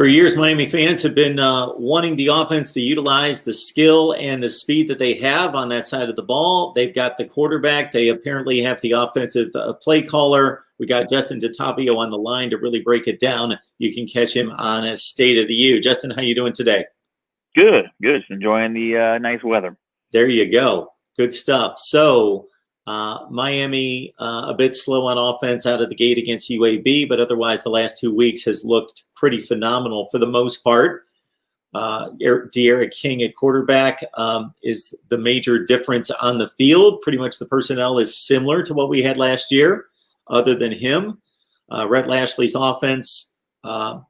For years, Miami fans have been wanting the offense to utilize the skill and the speed that they have on that side of the ball. They've got the quarterback. They apparently have the offensive play caller. We got Justin DeTavio on the line to really break it down. You can catch him on a State of the U. Justin, how you doing today? Good. Just enjoying the nice weather. There you go. Good stuff. So Miami a bit slow on offense out of the gate against UAB, but otherwise the last 2 weeks has looked pretty phenomenal for the most part. De'Ara King at quarterback is the major difference on the field. Pretty much the personnel is similar to what we had last year, other than him. Rhett Lashlee's offense. I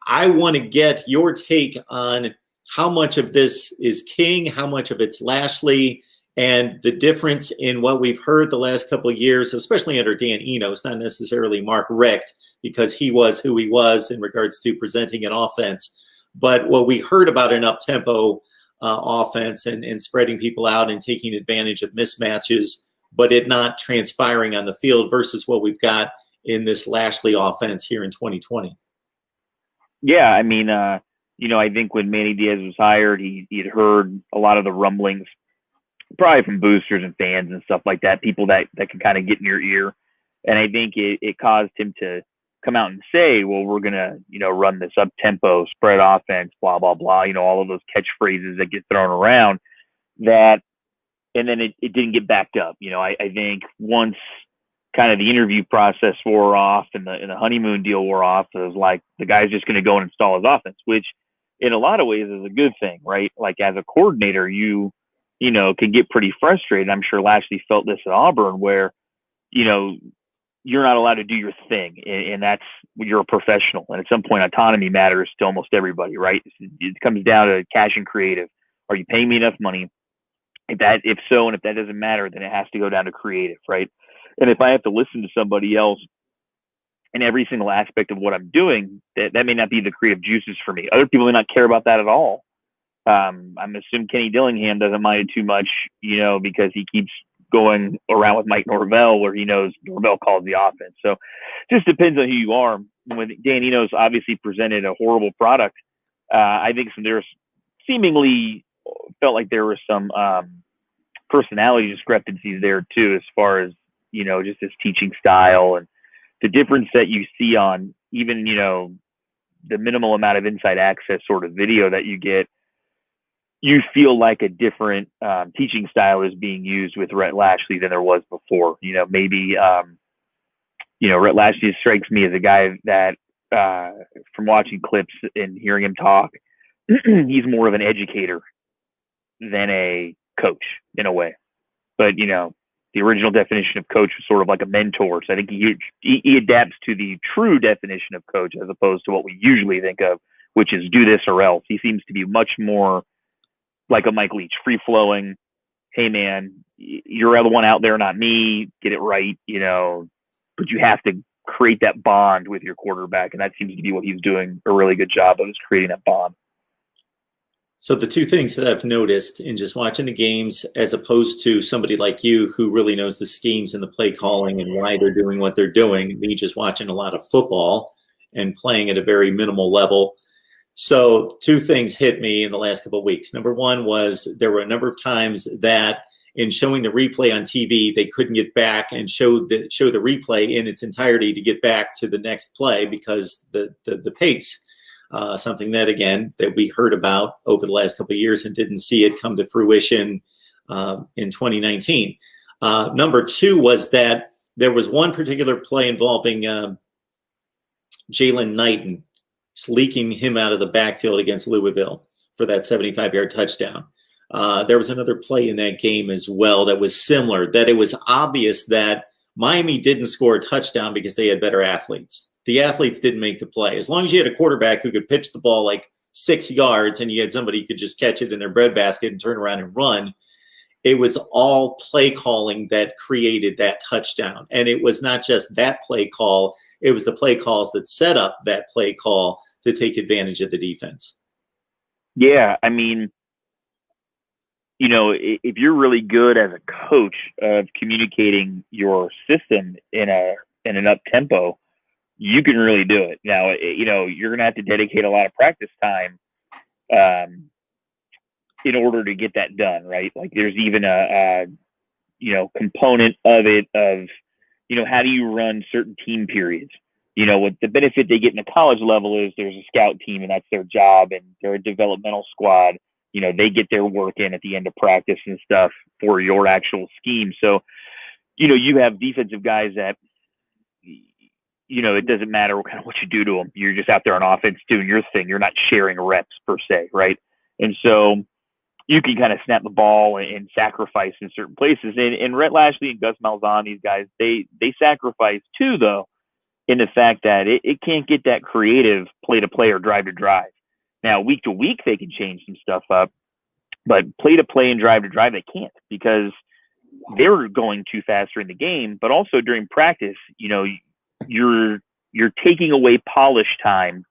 want to get your take on how much of this is King, how much of it's Lashlee, and the difference in what we've heard the last couple of years, especially under Dan Enos, not necessarily Mark RHETT, because he was who he was in regards to presenting an offense. But what we heard about an up-tempo offense and spreading people out and taking advantage of mismatches, but it not transpiring on the field versus what we've got in this Lashlee offense here in 2020. Yeah, I mean, I think when Manny Diaz was hired, he'd heard a lot of the rumblings, probably from boosters and fans and stuff like that, people that can kind of get in your ear. And I think it caused him to come out and say, well, we're going to, run this up-tempo spread offense, blah, blah, blah, all of those catchphrases that get thrown around that. And then it didn't get backed up. I think once kind of the interview process wore off and the honeymoon deal wore off, it was like the guy's just going to go and install his offense, which in a lot of ways is a good thing, right? Like as a coordinator, you can get pretty frustrated. I'm sure Lashlee felt this at Auburn where, you're not allowed to do your thing, and that's when you're a professional. And at some point, autonomy matters to almost everybody, right? It comes down to cash and creative. Are you paying me enough money? If so, and if that doesn't matter, then it has to go down to creative, right? And if I have to listen to somebody else in every single aspect of what I'm doing, that may not be the creative juices for me. Other people may not care about that at all. I'm assuming Kenny Dillingham doesn't mind it too much, because he keeps going around with Mike Norvell where he knows Norvell calls the offense. So just depends on who you are. When Dan Enos obviously presented a horrible product, I think there's seemingly felt like there were some personality discrepancies there too, as far as, just his teaching style and the difference that you see on even, the minimal amount of inside access sort of video that you get. You feel like a different teaching style is being used with Rhett Lashlee than there was before. Maybe Rhett Lashlee strikes me as a guy that from watching clips and hearing him talk, he's more of an educator than a coach in a way. But, the original definition of coach was sort of like a mentor. So I think he adapts to the true definition of coach as opposed to what we usually think of, which is do this or else. He seems to be much more like a Mike Leach, free-flowing, hey, man, you're the one out there, not me, get it right, but you have to create that bond with your quarterback, and that seems to be what he's doing a really good job of, is creating that bond. So the two things that I've noticed in just watching the games as opposed to somebody like you who really knows the schemes and the play calling and why they're doing what they're doing, me just watching a lot of football and playing at a very minimal level. So two things hit me in the last couple of weeks. Number one was there were a number of times that in showing the replay on TV, they couldn't get back and show the replay in its entirety to get back to the next play because the pace, something that, again, that we heard about over the last couple of years and didn't see it come to fruition in 2019. Number two was that there was one particular play involving Jalen Knighton, leaking him out of the backfield against Louisville for that 75-yard touchdown. There was another play in that game as well that was similar, that it was obvious that Miami didn't score a touchdown because they had better athletes. The athletes didn't make the play. As long as you had a quarterback who could pitch the ball like 6 yards and you had somebody who could just catch it in their breadbasket and turn around and run, it was all play calling that created that touchdown. And it was not just that play call. It was the play calls that set up that play call to take advantage of the defense. Yeah, I mean, if you're really good as a coach of communicating your system in an up tempo, you can really do it. Now, you're going to have to dedicate a lot of practice time in order to get that done, right? Like there's even a component of it of, how do you run certain team periods? What the benefit they get in the college level is there's a scout team and that's their job, and they're a developmental squad. They get their work in at the end of practice and stuff for your actual scheme. So, you have defensive guys that, it doesn't matter kind of what you do to them. You're just out there on offense doing your thing. You're not sharing reps per se, right? And so you can kind of snap the ball and sacrifice in certain places. And Rhett Lashley and Gus Malzahn, these guys, they sacrifice too, though, in the fact that it can't get that creative play to play or drive to drive. Now, week to week, they can change some stuff up, but play to play and drive to drive, they can't, because they're going too fast during the game. But also during practice, you're taking away polish time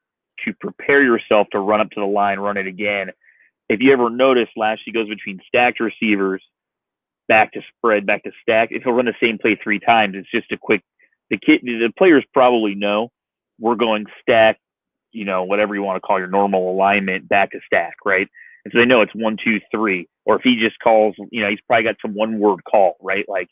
to prepare yourself to run up to the line, run it again. If you ever notice, Lashley goes between stacked receivers, back to spread, back to stack. If he'll run the same play 3 times, it's just a quick. The players probably know we're going stack, whatever you want to call your normal alignment, back to stack, right? And so they know it's 1, 2, 3. Or if he just calls, he's probably got some one-word call, right? Like,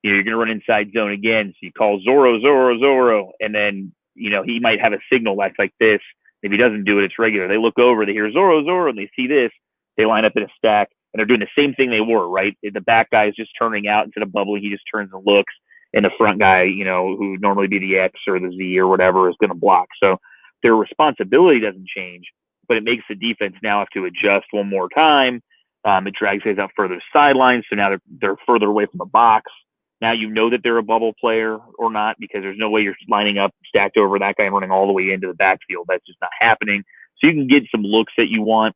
you're going to run inside zone again. So you call Zorro, Zorro, Zorro. And then, he might have a signal like this. If he doesn't do it, it's regular. They look over, they hear Zorro, Zorro, and they see this. They line up in a stack, and they're doing the same thing they were, right? The back guy is just turning out instead of bubbling. He just turns and looks. And the front guy, who would normally be the X or the Z or whatever, is going to block. So their responsibility doesn't change, but it makes the defense now have to adjust one more time. It drags guys out further sidelines, so now they're further away from the box. Now you know that they're a bubble player or not, because there's no way you're lining up stacked over that guy and running all the way into the backfield. That's just not happening. So you can get some looks that you want,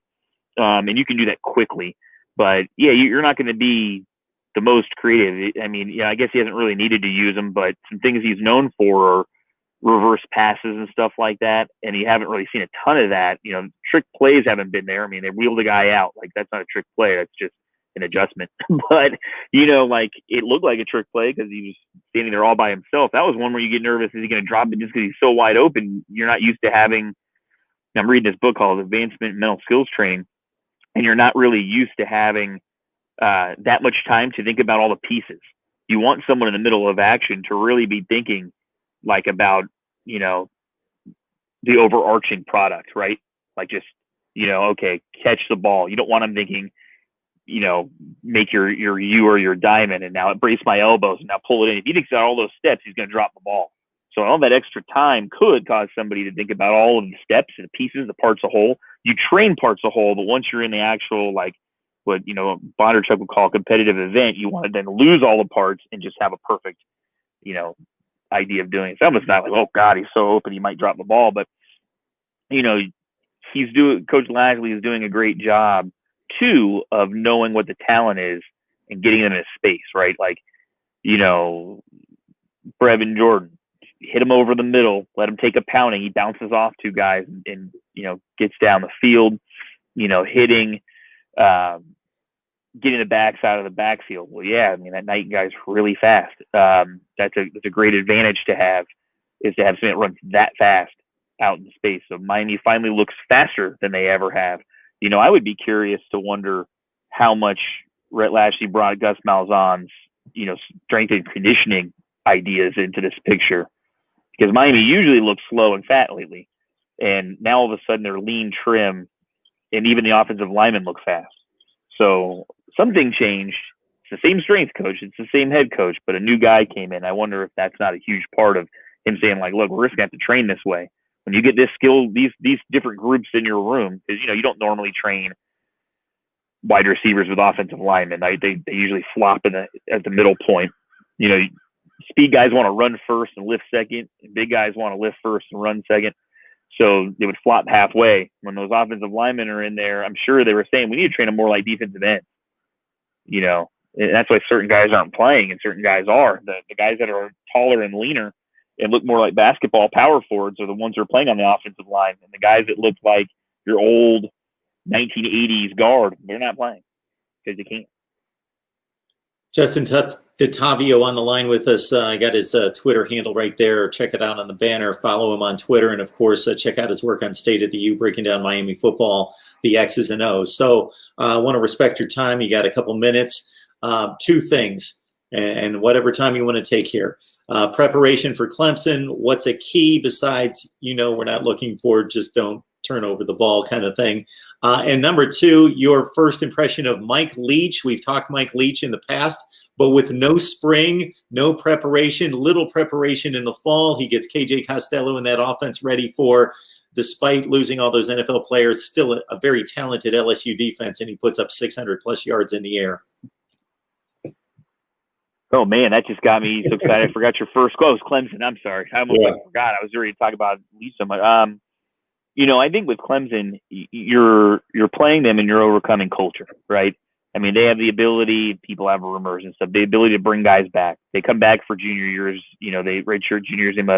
and you can do that quickly. But, yeah, you're not going to be the most creative. I mean, I guess he hasn't really needed to use them, but some things he's known for are reverse passes and stuff like that, and you haven't really seen a ton of that. Trick plays haven't been there. I mean, they wheeled the guy out. Like, that's not a trick play. That's just an adjustment. But, it looked like a trick play because he was standing there all by himself. That was one where you get nervous. Is he going to drop it just because he's so wide open? You're not used to having – I'm reading this book called Advancement in Mental Skills Training, and you're not really used to having that much time to think about all the pieces. You want someone in the middle of action to really be thinking like about, the overarching product, right? Like just, okay, catch the ball. You don't want them thinking, make your U or your diamond and now brace my elbows and now pull it in. If he thinks about all those steps, he's going to drop the ball. So all that extra time could cause somebody to think about all of the steps and the pieces, the parts of whole. You train parts of whole, but once you're in the actual, like, what Bondarchuk would call a competitive event, you want to then lose all the parts and just have a perfect, idea of doing it. It's almost not like, oh God, he's so open, he might drop the ball, but Coach Lashley is doing a great job too of knowing what the talent is and getting them in a space, right? Like, Brevin Jordan, hit him over the middle, let him take a pounding. He bounces off 2 guys and gets down the field, hitting, getting the backside of the backfield. Well, yeah, I mean, that Knight guy's really fast. That's a great advantage to have, is to have something that runs that fast out in space. So Miami finally looks faster than they ever have. I would be curious to wonder how much Rhett Lashley brought Gus Malzahn's, strength and conditioning ideas into this picture, because Miami usually looks slow and fat lately. And now all of a sudden they're lean, trim, and even the offensive linemen look fast. So something changed. It's the same strength coach. It's the same head coach, but a new guy came in. I wonder if that's not a huge part of him saying, like, look, we're just going to have to train this way. When you get this skill, these different groups in your room, because, you don't normally train wide receivers with offensive linemen. They usually flop at the middle point. Speed guys want to run first and lift second, and big guys want to lift first and run second. So they would flop halfway. When those offensive linemen are in there, I'm sure they were saying, we need to train them more like defensive ends. And that's why certain guys aren't playing and certain guys are. The guys that are taller and leaner and look more like basketball power forwards are the ones who are playing on the offensive line. And the guys that look like your old 1980s guard, they're not playing because they can't. Justin, DeTavio on the line with us. I got his Twitter handle right there. Check it out on the banner. Follow him on Twitter. And, of course, check out his work on State of the U, breaking down Miami football, the X's and O's. So I want to respect your time. You got a couple minutes. Two things, and whatever time you want to take here. Preparation for Clemson. What's a key besides, we're not looking for just don't turn over the ball kind of thing. And number two, your first impression of Mike Leach. We've talked Mike Leach in the past, but with no spring, no preparation, little preparation in the fall. He gets KJ Costello in that offense ready for, despite losing all those NFL players, still a very talented LSU defense, and he puts up 600-plus yards in the air. Oh, man, that just got me so excited. I forgot your first quote. It was Clemson. I'm sorry. I almost forgot. I was ready to talk about Leach so much. I think with Clemson, you're playing them and you're overcoming culture, right? I mean, they have the ability, people have rumors and stuff, the ability to bring guys back. They come back for junior years. They redshirt juniors in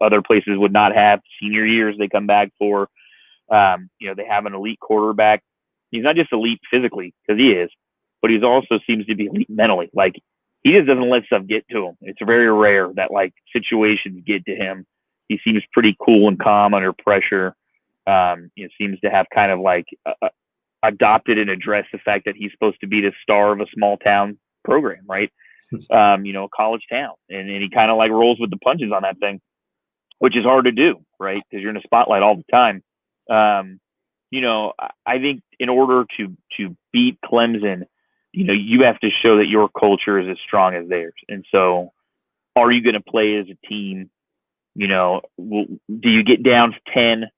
other places would not have. Senior years they come back for. They have an elite quarterback. He's not just elite physically, because he is, but he's also seems to be elite mentally. Like, he just doesn't let stuff get to him. It's very rare that, situations get to him. He seems pretty cool and calm under pressure. Seems to have kind of adopted and addressed the fact that he's supposed to be the star of a small town program, right? A college town. And he kind of rolls with the punches on that thing, which is hard to do, right? Because you're in a spotlight all the time. I think in order to beat Clemson, you have to show that your culture is as strong as theirs. And so are you going to play as a team? Do you get down to 10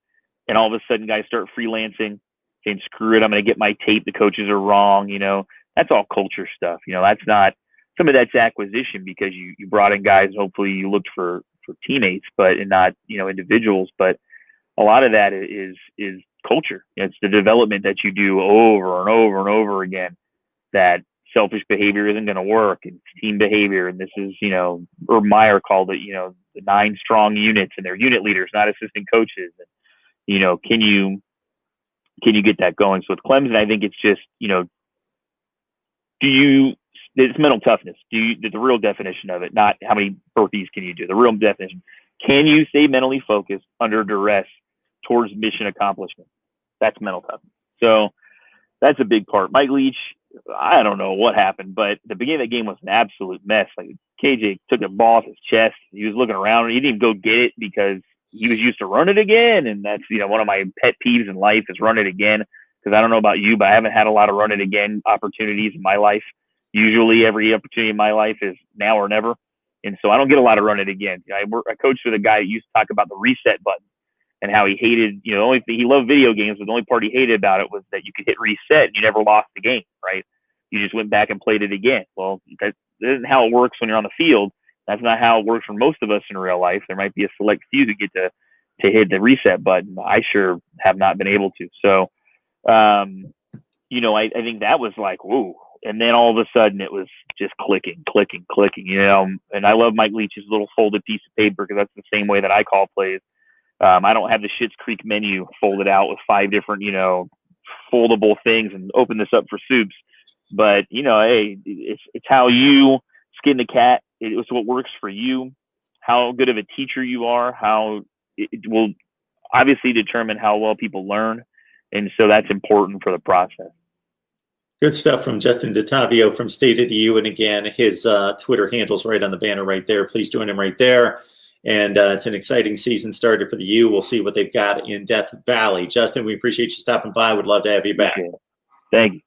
and all of a sudden guys start freelancing, saying, screw it, I'm going to get my tape. The coaches are wrong. That's all culture stuff. That's not, some of that's acquisition because you brought in guys. Hopefully you looked for teammates, and not, individuals. But a lot of that is culture. It's the development that you do over and over and over again, that selfish behavior isn't going to work. It's team behavior. And this is, Urban Meyer called it, the 9 strong units, and they're unit leaders, not assistant coaches. And, can you get that going? So with Clemson, I think it's just, it's mental toughness. The real definition of it, not how many burpees can you do. The real definition, can you stay mentally focused under duress towards mission accomplishment? That's mental toughness. So that's a big part. Mike Leach, I don't know what happened, but the beginning of the game was an absolute mess. KJ took the ball off his chest. He was looking around. He didn't even go get it because he was used to run it again. And that's, one of my pet peeves in life is run it again. Because I don't know about you, but I haven't had a lot of run it again opportunities in my life. Usually every opportunity in my life is now or never. And so I don't get a lot of run it again. I coached with a guy that used to talk about the reset button and how he hated, the only thing, he loved video games, but the only part he hated about it was that you could hit reset and you never lost the game, right? You just went back and played it again. Well, that isn't how it works when you're on the field. That's not how it works for most of us in real life. There might be a select few who get to hit the reset button. I sure have not been able to. So, I think that was whoa. And then all of a sudden it was just clicking. And I love Mike Leach's little folded piece of paper because that's the same way that I call plays. I don't have the Schitt's Creek menu folded out with 5 different, foldable things and open this up for soups. But, hey, it's how you skin the cat. It's what works for you, how good of a teacher you are, how it will obviously determine how well people learn. And so that's important for the process. Good stuff from Justin DeTavio from State of the U. And again, his Twitter handle's right on the banner right there. Please join him right there. And it's an exciting season started for the U. We'll see what they've got in Death Valley. Justin, we appreciate you stopping by. Would love to have you back. Thank you.